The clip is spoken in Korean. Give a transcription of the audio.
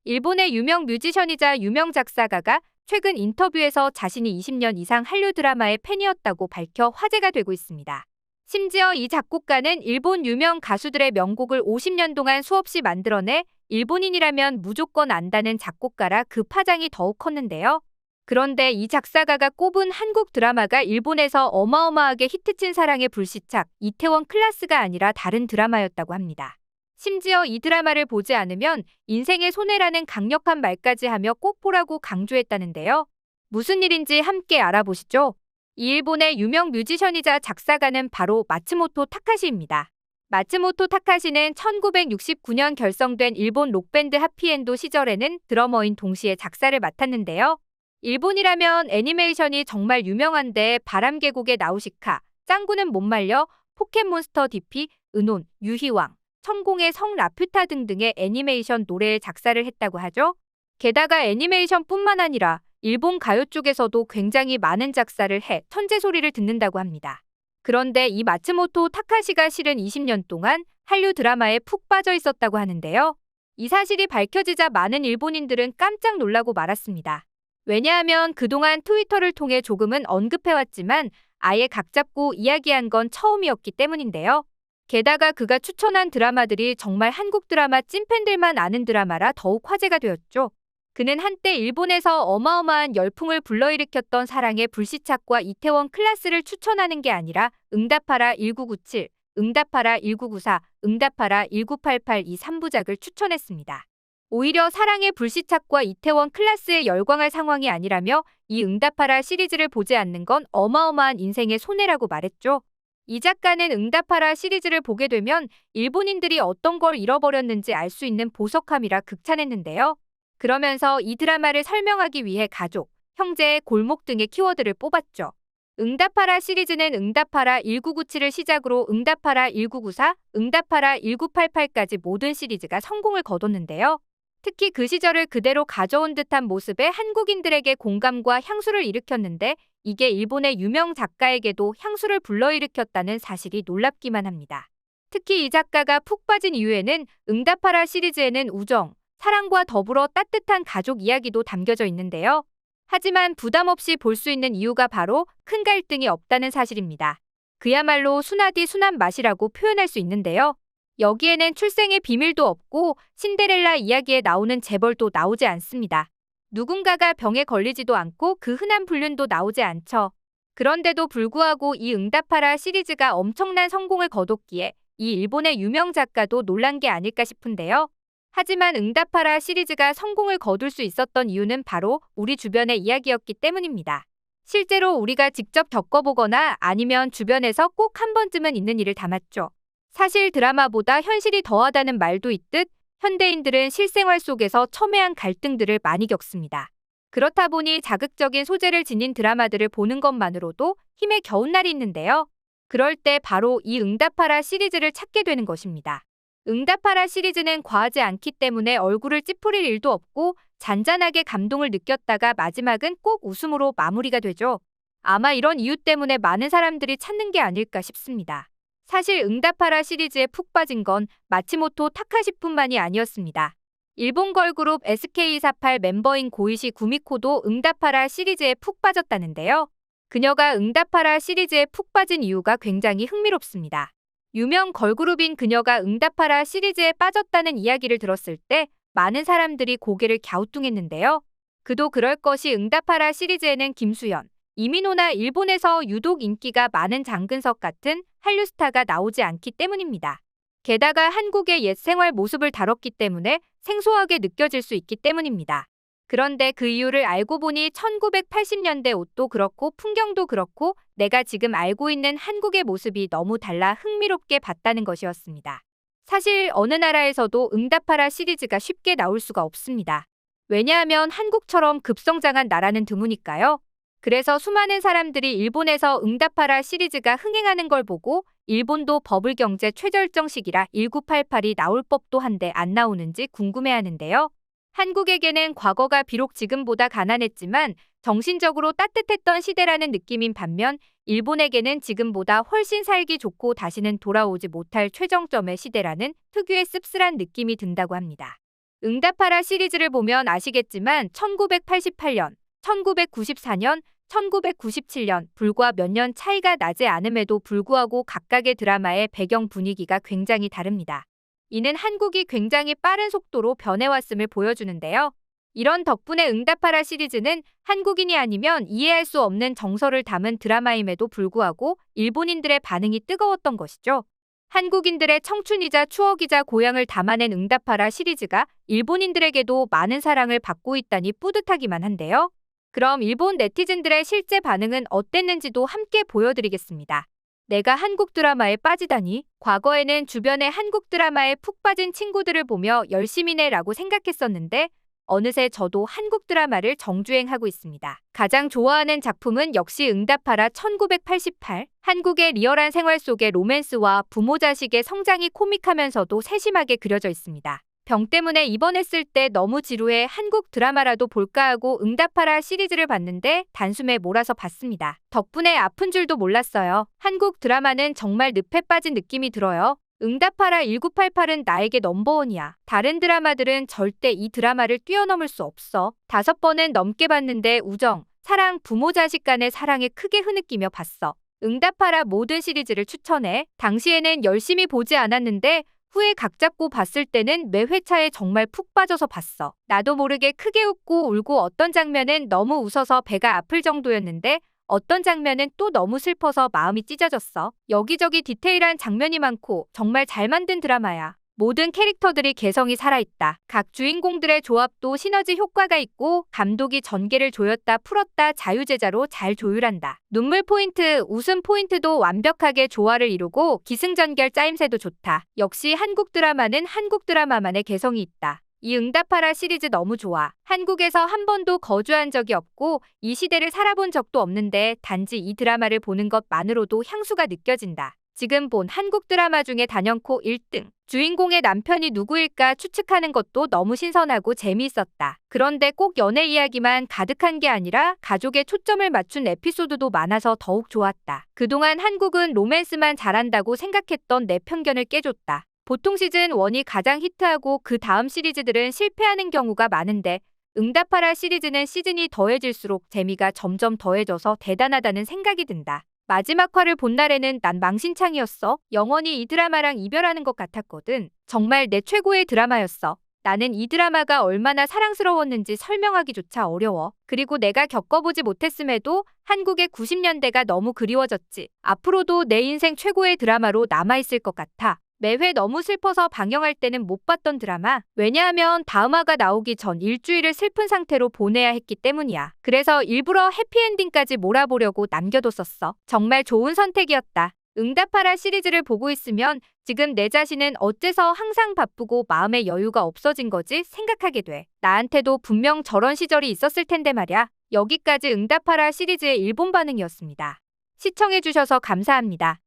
일본의 유명 뮤지션이자 유명 작사가가 최근 인터뷰에서 자신이 20년 이상 한류 드라마의 팬이었다고 밝혀 화제가 되고 있습니다. 심지어 이 작곡가는 일본 유명 가수들의 명곡을 50년 동안 수없이 만들어내 일본인이라면 무조건 안다는 작곡가라 그 파장이 더욱 컸는데요. 그런데 이 작사가가 꼽은 한국 드라마가 일본에서 어마어마하게 히트친 사랑의 불시착, 이태원 클라스가 아니라 다른 드라마였다고 합니다. 심지어 이 드라마를 보지 않으면 인생의 손해라는 강력한 말까지 하며 꼭 보라고 강조했다는데요. 무슨 일인지 함께 알아보시죠. 이 일본의 유명 뮤지션이자 작사가는 바로 마츠모토 타카시입니다. 마츠모토 타카시는 1969년 결성된 일본 록밴드 하피엔도 시절에는 드러머인 동시에 작사를 맡았는데요. 일본이라면 애니메이션이 정말 유명한데 바람계곡의 나우시카, 짱구는 못 말려, 포켓몬스터 DP, 은혼, 유희왕, 천공의 성 라퓨타 등등의 애니메이션 노래에 작사를 했다고 하죠. 게다가 애니메이션뿐만 아니라 일본 가요 쪽에서도 굉장히 많은 작사를 해 천재 소리를 듣는다고 합니다. 그런데 이 마츠모토 타카시가 실은 20년 동안 한류 드라마에 푹 빠져 있었다고 하는데요. 이 사실이 밝혀지자 많은 일본인들은 깜짝 놀라고 말았습니다. 왜냐하면 그동안 트위터를 통해 조금은 언급해왔지만 아예 각 잡고 이야기한 건 처음이었기 때문인데요. 게다가 그가 추천한 드라마들이 정말 한국 드라마 찐팬들만 아는 드라마라 더욱 화제가 되었죠. 그는 한때 일본에서 어마어마한 열풍을 불러일으켰던 사랑의 불시착과 이태원 클라스를 추천하는 게 아니라 응답하라 1997, 응답하라 1994, 응답하라 1988 이 3부작을 추천했습니다. 오히려 사랑의 불시착과 이태원 클라스에 열광할 상황이 아니라며 이 응답하라 시리즈를 보지 않는 건 어마어마한 인생의 손해라고 말했죠. 이 작가는 응답하라 시리즈를 보게 되면 일본인들이 어떤 걸 잃어버렸는지 알 수 있는 보석함이라 극찬했는데요. 그러면서 이 드라마를 설명하기 위해 가족, 형제, 골목 등의 키워드를 뽑았죠. 응답하라 시리즈는 응답하라 1997을 시작으로 응답하라 1994, 응답하라 1988까지 모든 시리즈가 성공을 거뒀는데요. 특히 그 시절을 그대로 가져온 듯한 모습에 한국인들에게 공감과 향수를 일으켰는데 이게 일본의 유명 작가에게도 향수를 불러일으켰다는 사실이 놀랍기만 합니다. 특히 이 작가가 푹 빠진 이유에는 응답하라 시리즈에는 우정, 사랑과 더불어 따뜻한 가족 이야기도 담겨져 있는데요. 하지만 부담 없이 볼 수 있는 이유가 바로 큰 갈등이 없다는 사실입니다. 그야말로 순하디 순한 맛이라고 표현할 수 있는데요. 여기에는 출생의 비밀도 없고 신데렐라 이야기에 나오는 재벌도 나오지 않습니다. 누군가가 병에 걸리지도 않고 그 흔한 불륜도 나오지 않죠. 그런데도 불구하고 이 응답하라 시리즈가 엄청난 성공을 거뒀기에 이 일본의 유명 작가도 놀란 게 아닐까 싶은데요. 하지만 응답하라 시리즈가 성공을 거둘 수 있었던 이유는 바로 우리 주변의 이야기였기 때문입니다. 실제로 우리가 직접 겪어보거나 아니면 주변에서 꼭 한 번쯤은 있는 일을 담았죠. 사실 드라마보다 현실이 더하다는 말도 있듯 현대인들은 실생활 속에서 첨예한 갈등들을 많이 겪습니다. 그렇다 보니 자극적인 소재를 지닌 드라마들을 보는 것만으로도 힘에 겨운 날이 있는데요. 그럴 때 바로 이 응답하라 시리즈를 찾게 되는 것입니다. 응답하라 시리즈는 과하지 않기 때문에 얼굴을 찌푸릴 일도 없고 잔잔하게 감동을 느꼈다가 마지막은 꼭 웃음으로 마무리가 되죠. 아마 이런 이유 때문에 많은 사람들이 찾는 게 아닐까 싶습니다. 사실 응답하라 시리즈에 푹 빠진 건 마츠모토 타카시뿐만이 아니었습니다. 일본 걸그룹 SK48 멤버인 고이시 구미코도 응답하라 시리즈에 푹 빠졌다는데요. 그녀가 응답하라 시리즈에 푹 빠진 이유가 굉장히 흥미롭습니다. 유명 걸그룹인 그녀가 응답하라 시리즈에 빠졌다는 이야기를 들었을 때 많은 사람들이 고개를 갸우뚱했는데요. 그도 그럴 것이 응답하라 시리즈에는 김수현, 이민호나 일본에서 유독 인기가 많은 장근석 같은 한류 스타가 나오지 않기 때문입니다. 게다가 한국의 옛 생활 모습을 다뤘기 때문에 생소하게 느껴질 수 있기 때문입니다. 그런데 그 이유를 알고 보니 1980년대 옷도 그렇고 풍경도 그렇고 내가 지금 알고 있는 한국의 모습이 너무 달라 흥미롭게 봤다는 것이었습니다. 사실 어느 나라에서도 응답하라 시리즈가 쉽게 나올 수가 없습니다. 왜냐하면 한국처럼 급성장한 나라는 드무니까요. 그래서 수많은 사람들이 일본에서 응답하라 시리즈가 흥행하는 걸 보고 일본도 버블 경제 최절정 시기라 1988이 나올 법도 한데 안 나오는지 궁금해하는데요. 한국에게는 과거가 비록 지금보다 가난했지만 정신적으로 따뜻했던 시대라는 느낌인 반면 일본에게는 지금보다 훨씬 살기 좋고 다시는 돌아오지 못할 최정점의 시대라는 특유의 씁쓸한 느낌이 든다고 합니다. 응답하라 시리즈를 보면 아시겠지만 1988년, 1994년, 1997년 불과 몇 년 차이가 나지 않음에도 불구하고 각각의 드라마의 배경 분위기가 굉장히 다릅니다. 이는 한국이 굉장히 빠른 속도로 변해왔음을 보여주는데요. 이런 덕분에 응답하라 시리즈는 한국인이 아니면 이해할 수 없는 정서를 담은 드라마임에도 불구하고 일본인들의 반응이 뜨거웠던 것이죠. 한국인들의 청춘이자 추억이자 고향을 담아낸 응답하라 시리즈가 일본인들에게도 많은 사랑을 받고 있다니 뿌듯하기만 한데요. 그럼 일본 네티즌들의 실제 반응은 어땠는지도 함께 보여드리겠습니다. 내가 한국 드라마에 빠지다니. 과거에는 주변의 한국 드라마에 푹 빠진 친구들을 보며 열심히네 라고 생각했었는데 어느새 저도 한국 드라마를 정주행하고 있습니다. 가장 좋아하는 작품은 역시 응답하라 1988. 한국의 리얼한 생활 속의 로맨스와 부모 자식의 성장이 코믹하면서도 세심하게 그려져 있습니다. 병 때문에 입원했을 때 너무 지루해 한국 드라마라도 볼까 하고 응답하라 시리즈를 봤는데 단숨에 몰아서 봤습니다. 덕분에 아픈 줄도 몰랐어요. 한국 드라마는 정말 늪에 빠진 느낌이 들어요. 응답하라 1988은 나에게 넘버원이야. 다른 드라마들은 절대 이 드라마를 뛰어넘을 수 없어. 5번은 넘게 봤는데 우정, 사랑, 부모 자식 간의 사랑에 크게 흐느끼며 봤어. 응답하라 모든 시리즈를 추천해. 당시에는 열심히 보지 않았는데 후에 각 잡고 봤을 때는 매 회차에 정말 푹 빠져서 봤어. 나도 모르게 크게 웃고 울고 어떤 장면은 너무 웃어서 배가 아플 정도였는데 어떤 장면은 또 너무 슬퍼서 마음이 찢어졌어. 여기저기 디테일한 장면이 많고 정말 잘 만든 드라마야. 모든 캐릭터들이 개성이 살아있다. 각 주인공들의 조합도 시너지 효과가 있고 감독이 전개를 조였다 풀었다 자유제자로 잘 조율한다. 눈물 포인트, 웃음 포인트도 완벽하게 조화를 이루고 기승전결 짜임새도 좋다. 역시 한국 드라마는 한국 드라마만의 개성이 있다. 이 응답하라 시리즈 너무 좋아. 한국에서 한 번도 거주한 적이 없고 이 시대를 살아본 적도 없는데 단지 이 드라마를 보는 것만으로도 향수가 느껴진다. 지금 본 한국 드라마 중에 단연코 1등. 주인공의 남편이 누구일까 추측하는 것도 너무 신선하고 재미있었다. 그런데 꼭 연애 이야기만 가득한 게 아니라 가족에 초점을 맞춘 에피소드도 많아서 더욱 좋았다. 그동안 한국은 로맨스만 잘한다고 생각했던 내 편견을 깨줬다. 보통 시즌 1이 가장 히트하고 그 다음 시리즈들은 실패하는 경우가 많은데 응답하라 시리즈는 시즌이 더해질수록 재미가 점점 더해져서 대단하다는 생각이 든다. 마지막 화를 본 날에는 난 망신창이었어. 영원히 이 드라마랑 이별하는 것 같았거든. 정말 내 최고의 드라마였어. 나는 이 드라마가 얼마나 사랑스러웠는지 설명하기조차 어려워. 그리고 내가 겪어보지 못했음에도 한국의 90년대가 너무 그리워졌지. 앞으로도 내 인생 최고의 드라마로 남아있을 것 같아. 매회 너무 슬퍼서 방영할 때는 못 봤던 드라마. 왜냐하면 다음 화가 나오기 전 일주일을 슬픈 상태로 보내야 했기 때문이야. 그래서 일부러 해피엔딩까지 몰아보려고 남겨뒀었어. 정말 좋은 선택이었다. 응답하라 시리즈를 보고 있으면 지금 내 자신은 어째서 항상 바쁘고 마음에 여유가 없어진 거지 생각하게 돼. 나한테도 분명 저런 시절이 있었을 텐데 말야. 여기까지 응답하라 시리즈의 일본 반응이었습니다. 시청해주셔서 감사합니다.